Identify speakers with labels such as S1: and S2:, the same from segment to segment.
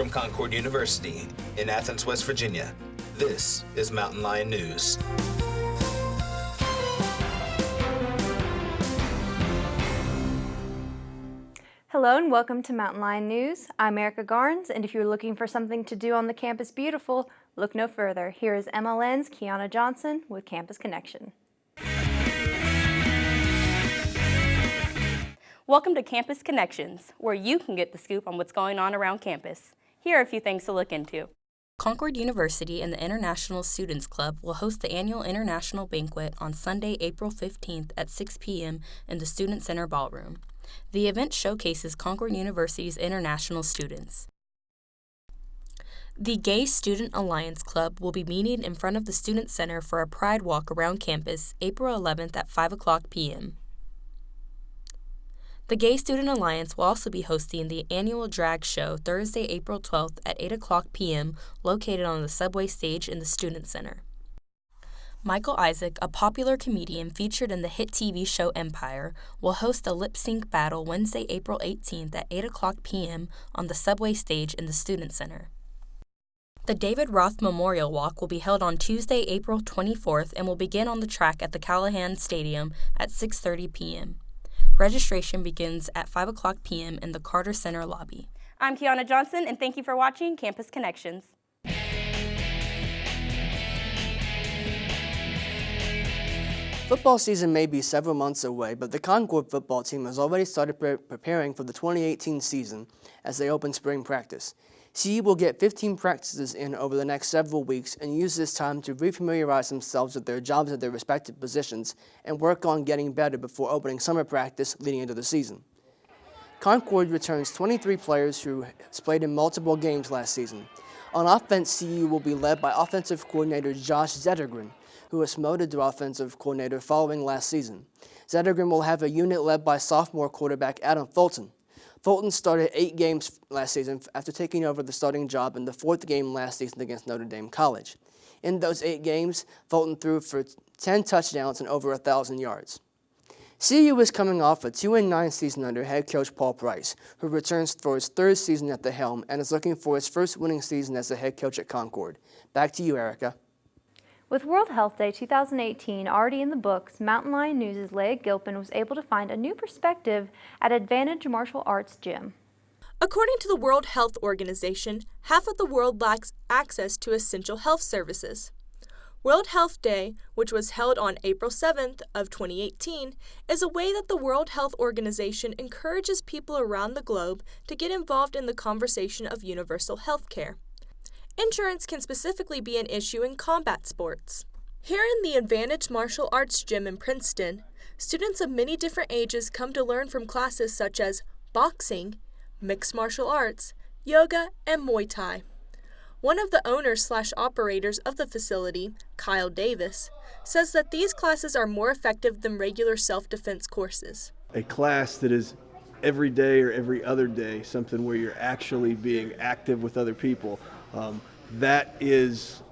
S1: From Concord University in Athens, West Virginia, this is Mountain Lion News.
S2: Hello and welcome to Mountain Lion News. I'm Erica Garnes, and if you're looking for something to do on the Campus Beautiful, look no further. Here is MLN's Kiana Johnson with Campus Connection.
S3: Welcome to Campus Connections, where you can get the scoop on what's going on around campus. Here are a few things to look into. Concord University and the International Students Club will host the annual International Banquet on Sunday, April 15th at 6 p.m. in the Student Center Ballroom. The event showcases Concord University's international students. The Gay Student Alliance Club will be meeting in front of the Student Center for a Pride Walk around campus April 11th at 5 o'clock p.m. The Gay Student Alliance will also be hosting the annual drag show Thursday, April 12th at 8 o'clock p.m. located on the subway stage in the Student Center. Michael Isaac, a popular comedian featured in the hit TV show Empire, will host a lip-sync battle Wednesday, April 18th at 8 o'clock p.m. on the subway stage in the Student Center. The David Roth Memorial Walk will be held on Tuesday, April 24th and will begin on the track at the Callahan Stadium at 6:30 p.m. Registration begins at 5 o'clock p.m. in the Carter Center lobby. I'm Kiana Johnson, and thank you for watching Campus Connections.
S4: Football season may be several months away, but the Concord football team has already started preparing for the 2018 season as they open spring practice. CU will get 15 practices in over the next several weeks and use this time to refamiliarize themselves with their jobs at their respective positions and work on getting better before opening summer practice leading into the season. Concord returns 23 players who played in multiple games last season. On offense, CU will be led by offensive coordinator Josh Zettergren, who was promoted to offensive coordinator following last season. Zettergren will have a unit led by sophomore quarterback Adam Fulton. Fulton started 8 games last season after taking over the starting job in the 4th game last season against Notre Dame College. In those 8 games, Fulton threw for 10 touchdowns and over 1,000 yards. CU is coming off a 2-9 season under head coach Paul Price, who returns for his 3rd season at the helm and is looking for his first winning season as the head coach at Concord. Back to you, Erica.
S2: With World Health Day 2018 already in the books, Mountain Lion News' Leah Gilpin was able to find a new perspective at Advantage Martial Arts Gym.
S5: According to the World Health Organization, half of the world lacks access to essential health services. World Health Day, which was held on April 7th of 2018, is a way that the World Health Organization encourages people around the globe to get involved in the conversation of universal health care. Insurance can specifically be an issue in combat sports. Here in the Advantage Martial Arts Gym in Princeton, students of many different ages come to learn from classes such as boxing, mixed martial arts, yoga, and Muay Thai. One of the owners/operators of the facility, Kyle Davis, says that these classes are more effective than regular self-defense courses.
S6: A class that is every day or every other day, something where you're actually being active with other people, that is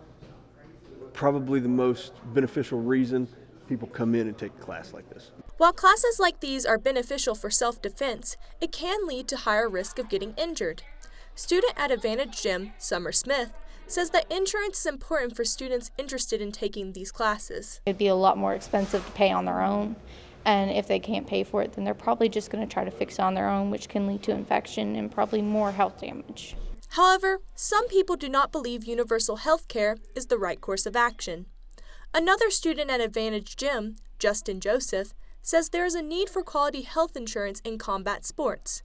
S6: probably the most beneficial reason people come in and take a class like this.
S5: While classes like these are beneficial for self-defense, it can lead to higher risk of getting injured. Student at Advantage Gym, Summer Smith, says that insurance is important for students interested in taking these classes.
S7: It'd be a lot more expensive to pay on their own, and if they can't pay for it, then they're probably just going to try to fix it on their own, which can lead to infection and probably more health damage.
S5: However, some people do not believe universal health care is the right course of action. Another student at Advantage Gym, Justin Joseph, says there is a need for quality health insurance in combat sports.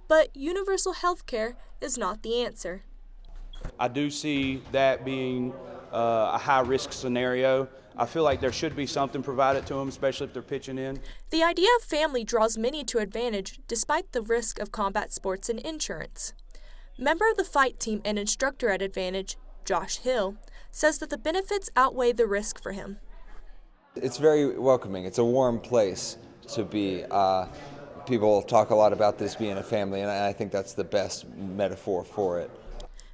S5: But universal health care is not the answer.
S8: I do see that being a high-risk scenario. I feel like there should be something provided to them, especially if they're pitching in.
S5: The idea of family draws many to Advantage despite the risk of combat sports and insurance. Member of the fight team and instructor at Advantage, Josh Hill, says that the benefits outweigh the risk for him.
S9: It's very welcoming. It's a warm place to be. People talk a lot about this being a family, and I think that's the best metaphor for it.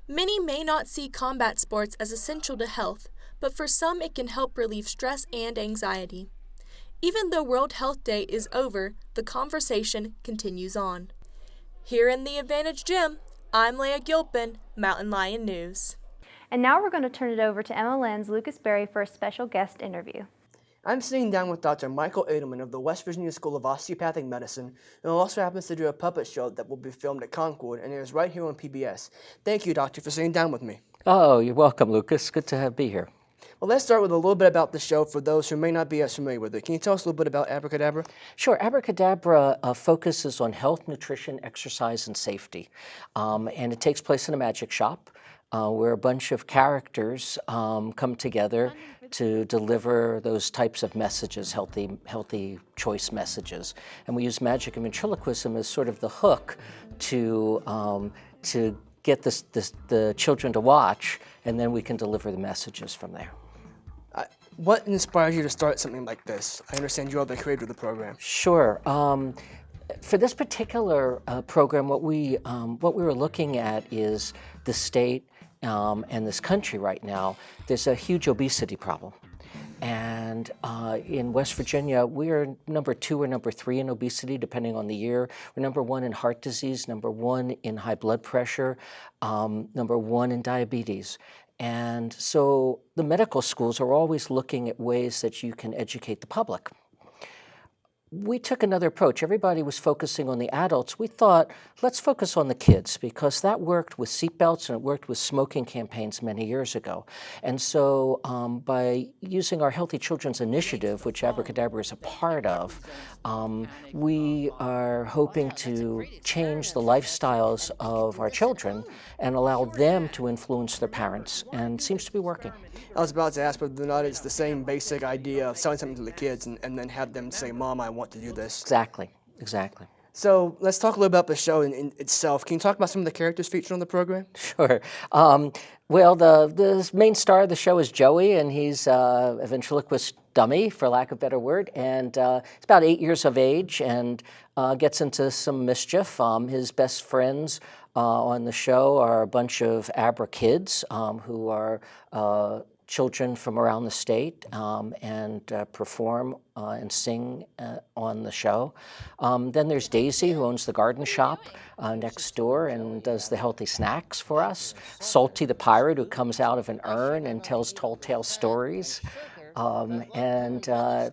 S5: Many may not see combat sports as essential to health, but for some it can help relieve stress and anxiety. Even though World Health Day is over, the conversation continues on. Here in the Advantage Gym, I'm Leah Gilpin, Mountain Lion News.
S2: And now we're going to turn it over to MLN's Lucas Berry for a special guest interview.
S4: I'm sitting down with Dr. Michael Edelman of the West Virginia School of Osteopathic Medicine, who also happens to do a puppet show that will be filmed at Concord and airs right here on PBS. Thank you, Doctor, for sitting down with me.
S10: Oh, you're welcome, Lucas. Good to be here.
S4: Well, let's start with a little bit about the show for those who may not be as familiar with it. Can you tell us a little bit about Abracadabra?
S10: Sure. Abracadabra focuses on health, nutrition, exercise, and safety. And it takes place in a magic shop where a bunch of characters come together to deliver those types of messages, healthy choice messages. And we use magic and ventriloquism as sort of the hook to get the children to watch, and then we can deliver the messages from there.
S4: What inspired you to start something like this? I understand you are the creator of the program.
S10: Sure. For this particular program, what we were looking at is the state and this country right now. There's a huge obesity problem. And in West Virginia, we're number 2 or number 3 in obesity, depending on the year. We're number 1 in heart disease, number 1 in high blood pressure, number 1 in diabetes. And so the medical schools are always looking at ways that you can educate the public. We took another approach. Everybody was focusing on the adults. We thought, let's focus on the kids, because that worked with seatbelts and it worked with smoking campaigns many years ago. And so by using our Healthy Children's Initiative, which Abracadabra is a part of, we are hoping to change the lifestyles of our children and allow them to influence their parents, and it seems to be working.
S4: I was about to ask whether or not it's the same basic idea of selling something to the kids and then have them say, Mom, I want to do this.
S10: Exactly.
S4: So let's talk a little about the show in itself. Can you talk about some of the characters featured on the program?
S10: Sure. Well, the main star of the show is Joey, and he's a ventriloquist dummy, for lack of a better word, and he's about 8 years of age and gets into some mischief. His best friends on the show are a bunch of Abra kids who are children from around the state and perform and sing on the show. Then there's Daisy, who owns the garden shop next door and does the healthy snacks for us. Salty the pirate, who comes out of an urn and tells tall tale stories. And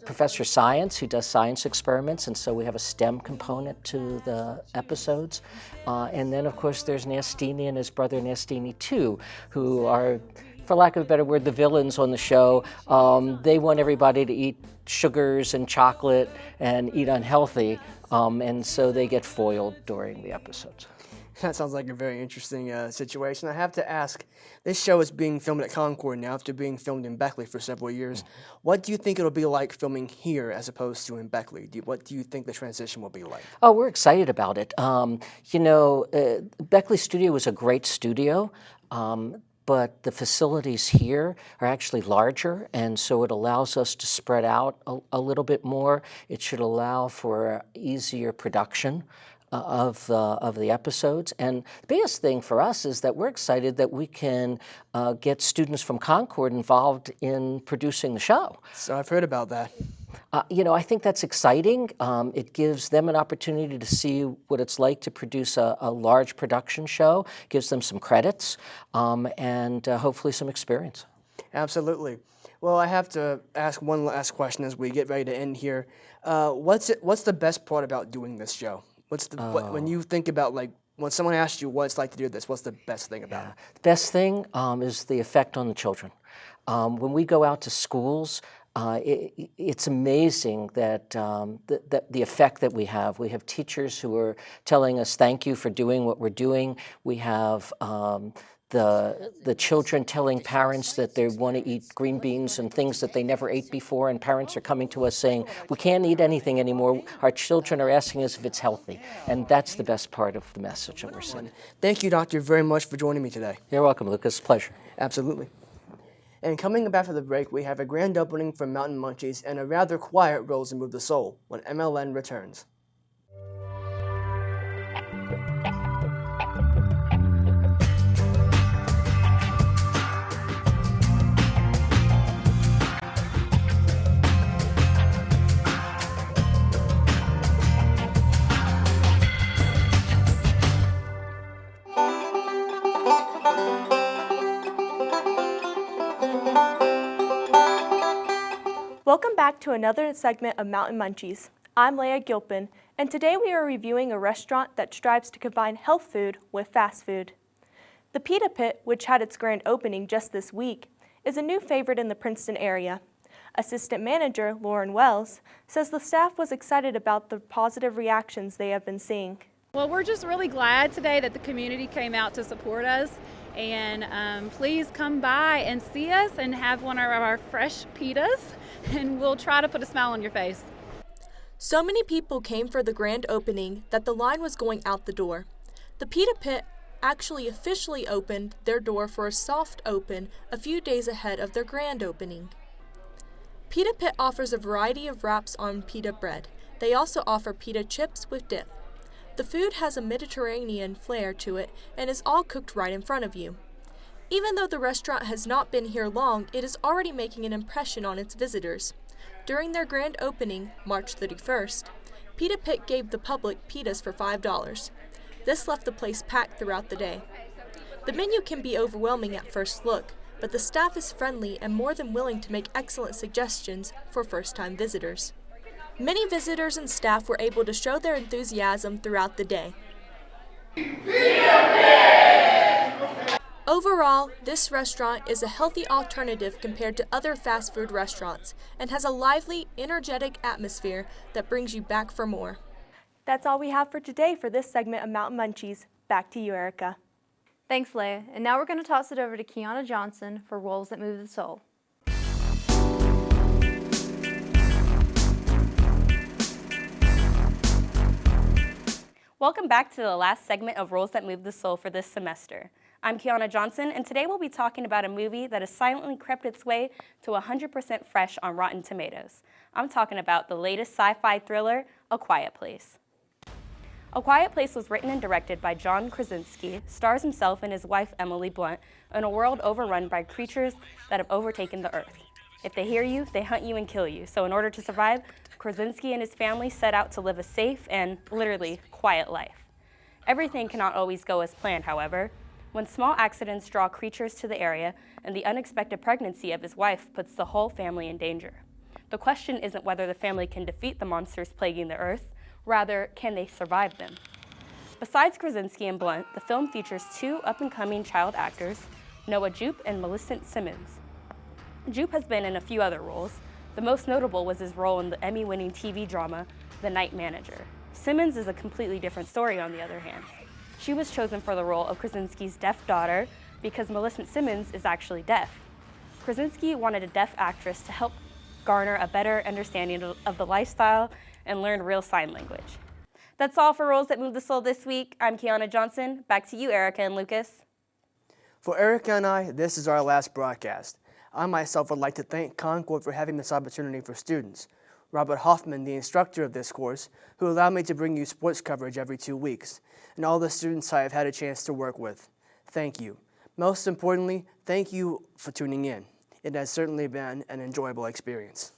S10: Professor Science, who does science experiments, and so we have a STEM component to the episodes. And then, of course, there's Nastini and his brother Nastini too, who are, for lack of a better word, the villains on the show. They want everybody to eat sugars and chocolate and eat unhealthy, and so they get foiled during the episodes.
S4: That sounds like a very interesting situation. I have to ask, this show is being filmed at Concord now after being filmed in Beckley for several years. What do you think it'll be like filming here as opposed to in Beckley? What do you think the transition will be like?
S10: Oh, we're excited about it. Beckley Studio was a great studio, but the facilities here are actually larger, and so it allows us to spread out a little bit more. It should allow for easier production of the episodes. And the biggest thing for us is that we're excited that we can get students from Concord involved in producing the show.
S4: So I've heard about that.
S10: I think that's exciting. It gives them an opportunity to see what it's like to produce a large production show, gives them some credits, and hopefully some experience.
S4: Absolutely. Well, I have to ask one last question as we get ready to end here. What's the best part about doing this show? When you think about, like, when someone asks you what it's like to do this, what's the best thing about it?
S10: The best thing is the effect on the children. When we go out to schools, it's amazing that the effect that we have. We have teachers who are telling us thank you for doing what we're doing. We have the children telling parents that they want to eat green beans and things that they never ate before, and parents are coming to us saying, we can't eat anything anymore. Our children are asking us if it's healthy. And that's the best part of the message that we're sending.
S4: Thank you, Doctor, very much for joining me today.
S10: You're welcome, Lucas. Pleasure.
S4: Absolutely. And coming up after the break, we have a grand opening for Mountain Munchies and a rather quiet Rolls and Move the Soul when MLN returns.
S5: Welcome back to another segment of Mountain Munchies. I'm Leah Gilpin, and today we are reviewing a restaurant that strives to combine health food with fast food. The Pita Pit, which had its grand opening just this week, is a new favorite in the Princeton area. Assistant Manager Lauren Wells says the staff was excited about the positive reactions they have been seeing.
S11: Well, we're just really glad today that the community came out to support us, and please come by and see us and have one of our fresh pitas, and we'll try to put a smile on your face.
S5: So many people came for the grand opening that the line was going out the door. The Pita Pit actually officially opened their door for a soft open a few days ahead of their grand opening. Pita Pit offers a variety of wraps on pita bread. They also offer pita chips with dip. The food has a Mediterranean flair to it and is all cooked right in front of you. Even though the restaurant has not been here long, it is already making an impression on its visitors. During their grand opening, March 31st, Pita Pit gave the public pitas for $5. This left the place packed throughout the day. The menu can be overwhelming at first look, but the staff is friendly and more than willing to make excellent suggestions for first-time visitors. Many visitors and staff were able to show their enthusiasm throughout the day. Overall, this restaurant is a healthy alternative compared to other fast food restaurants and has a lively, energetic atmosphere that brings you back for more. That's all we have for today for this segment of Mountain Munchies. Back to you, Erica.
S2: Thanks, Leah. And now we're going to toss it over to Kiana Johnson for Roles That Move the Soul.
S3: Welcome back to the last segment of Roles That Move the Soul for this semester. I'm Kiana Johnson, and today we'll be talking about a movie that has silently crept its way to 100% fresh on Rotten Tomatoes. I'm talking about the latest sci-fi thriller, A Quiet Place. A Quiet Place was written and directed by John Krasinski, stars himself and his wife Emily Blunt, in a world overrun by creatures that have overtaken the earth. If they hear you, they hunt you and kill you. So in order to survive, Krasinski and his family set out to live a safe and, literally, quiet life. Everything cannot always go as planned, however. When small accidents draw creatures to the area, and the unexpected pregnancy of his wife puts the whole family in danger. The question isn't whether the family can defeat the monsters plaguing the earth, rather, can they survive them? Besides Krasinski and Blunt, the film features two up-and-coming child actors, Noah Jupe and Millicent Simmons. Jupe has been in a few other roles. The most notable was his role in the Emmy-winning TV drama, The Night Manager. Simmons is a completely different story, on the other hand. She was chosen for the role of Krasinski's deaf daughter because Millicent Simmons is actually deaf. Krasinski wanted a deaf actress to help garner a better understanding of the lifestyle and learn real sign language. That's all for Roles That Move the Soul this week. I'm Kiana Johnson. Back to you, Erica and Lucas.
S4: For Erica and I, this is our last broadcast. I myself would like to thank Concord for having this opportunity for students. Robert Hoffman, the instructor of this course, who allowed me to bring you sports coverage every 2 weeks, and all the students I have had a chance to work with. Thank you. Most importantly, thank you for tuning in. It has certainly been an enjoyable experience.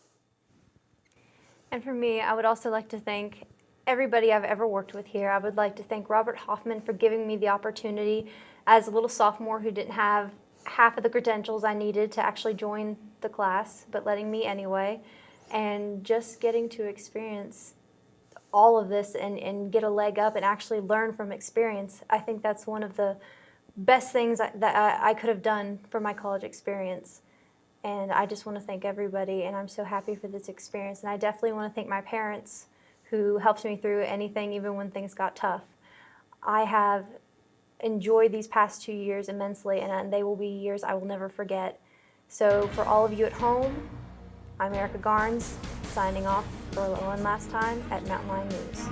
S2: And for me, I would also like to thank everybody I've ever worked with here. I would like to thank Robert Hoffman for giving me the opportunity as a little sophomore who didn't have half of the credentials I needed to actually join the class, but letting me anyway, and just getting to experience all of this and get a leg up and actually learn from experience. I think that's one of the best things that I could have done for my college experience. And I just want to thank everybody, and I'm so happy for this experience. And I definitely want to thank my parents who helped me through anything, even when things got tough. I have enjoyed these past 2 years immensely, and they will be years I will never forget. So for all of you at home, I'm Erica Garnes, signing off for one last time at Mountain Lion News.